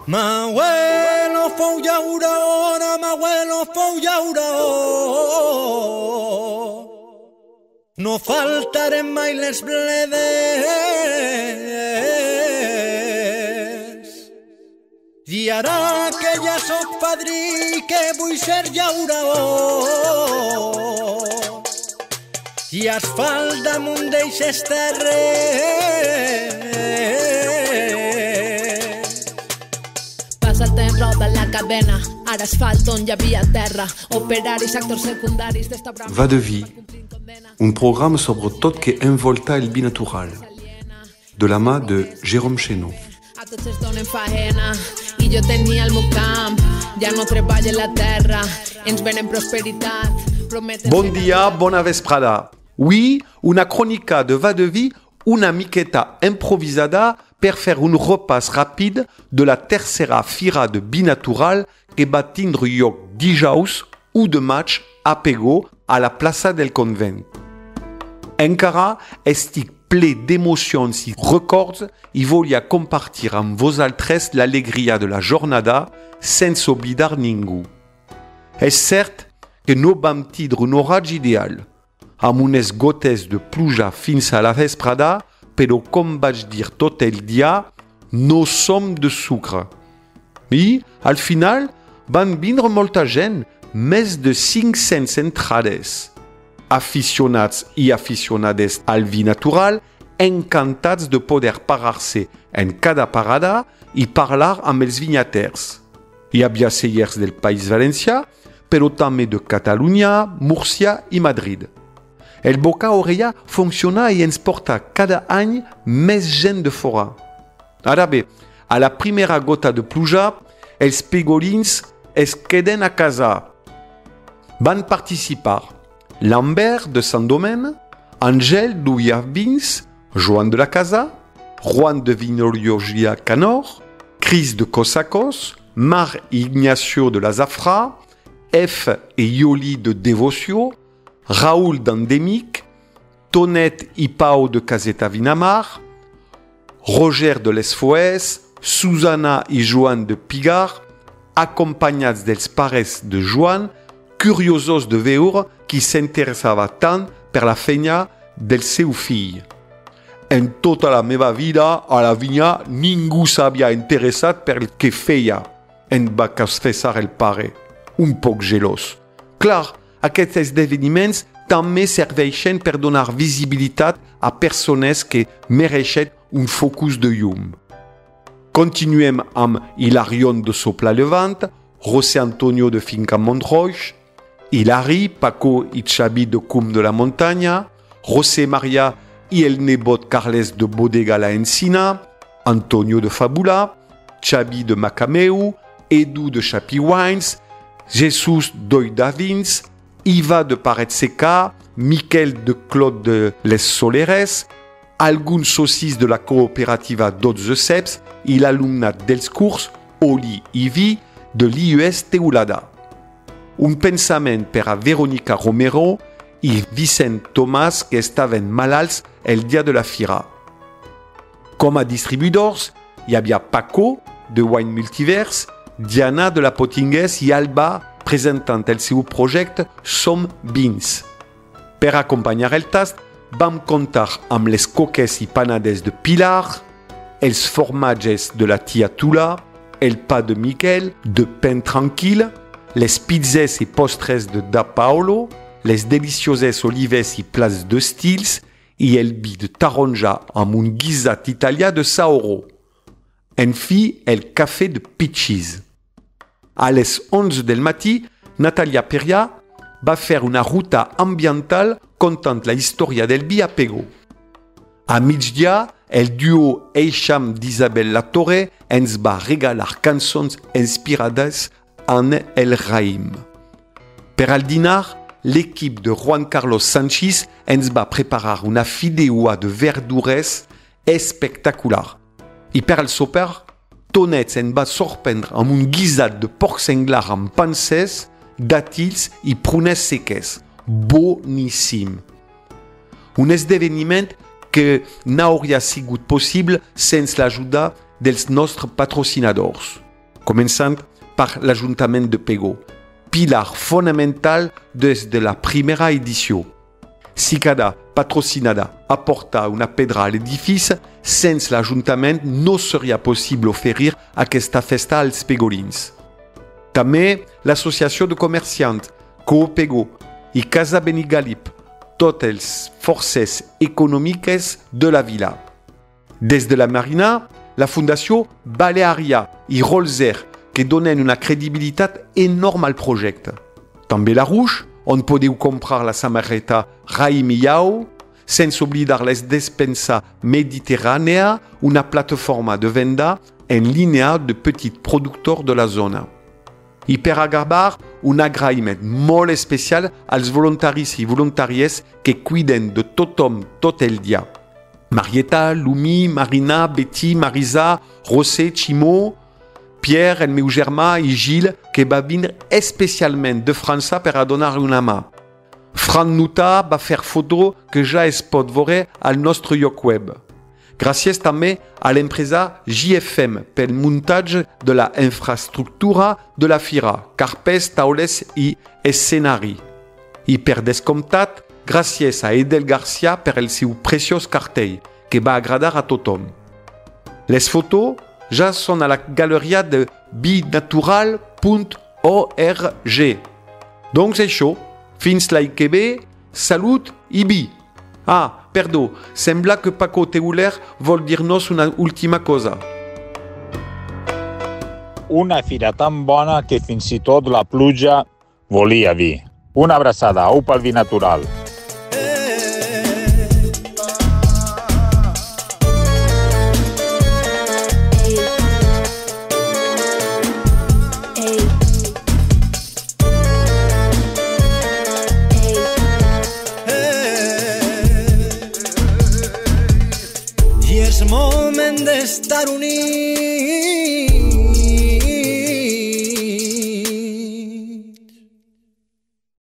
M'abuelo fou llaurona, m'abuelo fou llauró. No faltarem mai les bledes. I ara que ja soc padrí, que vull ser llauró. I asfalt damunt d'eixes terres. Passa el temps, roda la cadena, ara asfalt on hi havia terra, operaris, actors secundaris d'esta brama. Va de vie, un programme sobre tot que envolta el binatural, de la mà de Jérôme Chénaud. A tots es donen faena, i jo tenia el meu camp, ja no treballa la terra, ens venen prosperitat. Bon dia, bona vesprada. Oui, una crònica de Va de vie, una miqueta improvisada per fer un repàs ràpid de la tercera fira de binatural que va tindre lloc dijous 1 de maig a Pego, a la plaça del Convent. Encara estic ple d'emocions i records i volia compartir amb vosaltres l'alegria de la jornada sense oblidar ningú. És cert que no vam tindre un oratge ideal, amb unes gotes de pluja fins a la vesprada, però com vaig dir tot el dia, no som de sucre. I, al final, van vindre molta gent, més de 500 entrades. Aficionats i aficionades al vi natural, encantats de poder parar-se en cada parada i parlar amb els vinyaters. Hi havia cellers del País Valencià, però també de Catalunya, Múrcia i Madrid. El boca a orella funciona i ens porta cada any més gent de fora. Ara bé, a la primera gota de pluja, els pegolins es queden a casa. Van participar Lambert de Sant Domène, Àngel d'Uyavins, Joan de la Casa, Juan de Vinoliogia Canor, Chris de Cosacos, Mar Ignacio de la Zafra, F et Yoli de Devocio, Raoul d'Endémic, Tonet i Pau de Caseta Vinamar, Roger de Les Foès, Susana i Joan de Pigar, acompanyats dels pares de Joan, curiosos de veure qui s'interessava tant per la feina del seu fill. En tota la meva vida, a la vinya, ningú s'havia interessat per el que feia, en va confessar el pare, un poc gelós. Clar, aquests esdeveniments també serveixen per donar visibilitat a persones que mereixen un focus de llum. Continuem amb Hilarion de Sopla-Levant, José Antonio de Finca Montroix, Hilari, Paco i Xavi de Cum de la Montaña, José María i el nebot Carles de Bodega la Encina, Antonio de Fabula, Xavi de Macameu, Edu de Chapi Wines, Jesús d'Oidavins, Iva de Paret Seca, Miquel de Claude de Les Soleres, alguns socis de la cooperativa Dots de Ceps i l'alumnat dels curs Oli i Vi de l'IES Teulada. Un pensament per a Verónica Romero i Vicent Tomàs que estaven malalts el dia de la fira. Com a distribuïdors, hi havia Paco de Wine Multiverse, Diana de la Potingues i Alba presentant el seu projecte Som Beans. Per acompanyar el tast, vam comptar amb les coques i panades de Pilar, els formatges de la tia Tula, el pa de Miquel, de Pen Tranquil, les pizzes i postres de Da Paolo, les delicioses olives i plats de Stils i el vi de taronja amb un guisat italià de Saoro. En fi, el cafè de Pichis. A les 11 del matí, Natalia Peria va fer una ruta ambiental contant la història del vi a Pego. A migdia, el duo Eixam d'Isabel Latorre ens va regalar cançons inspirades en el raïm. Per al dinar, l'equip de Juan Carlos Sanchis ens va preparar una fideuà de verdures espectacular. I per al sopar, Tonet ens va sorprendre amb un guisat de porc senglar amb panses, dàtils i prunes seques. Boníssim. Un esdeveniment que no hauria sigut possible sense l'ajuda dels nostres patrocinadors. començant par l'Ajuntament de Pego, pilar fonamental des de la primera edició. Si cada patrocinada aporta una pedra a l'edifici, sense l'Ajuntament no seria possible oferir aquesta festa als pegolins. També l'associació de comerciants, Coopego i Casa Benigalip, totes les forces econòmiques de la vila. Des de la Marina, la Fundació Balearia i Rolzer, que donen una credibilitat enorme al projecte. També la Rouge, on podeu comprar la samarreta Rai Miau, sense oblidar les despensa mediterrània, una plataforma de venda en línia de petits productors de la zona. I per acabar, un agraïment molt especial als voluntaris i voluntàries que cuiden de tothom tot el dia. Marieta, Lumi, Marina, Betty, Marisa, Rosé, Chimo, Pierre, el meu germà i Gilles, que va vindre especialment de França per a donar una mà. Fran Nuta va fer foto que ja es pot veure al nostre lloc web. Gràcies també a l'empresa JFM pel muntatge de la infraestructura de la fira, carpes, taules i escenari. I per descomptat, gràcies a Edel Garcia per el seu preciós cartell, que va agradar a tothom. Les fotos ja són a la galeria de binatural.org. Doncs això, fins l'any que ve, salut i vi! Ah, perdó, sembla que Paco Teuler vol dir-nos una última cosa. Una fira tan bona que fins i tot la pluja volia vi. Una abraçada, au pel vi natural. I és moment d'estar units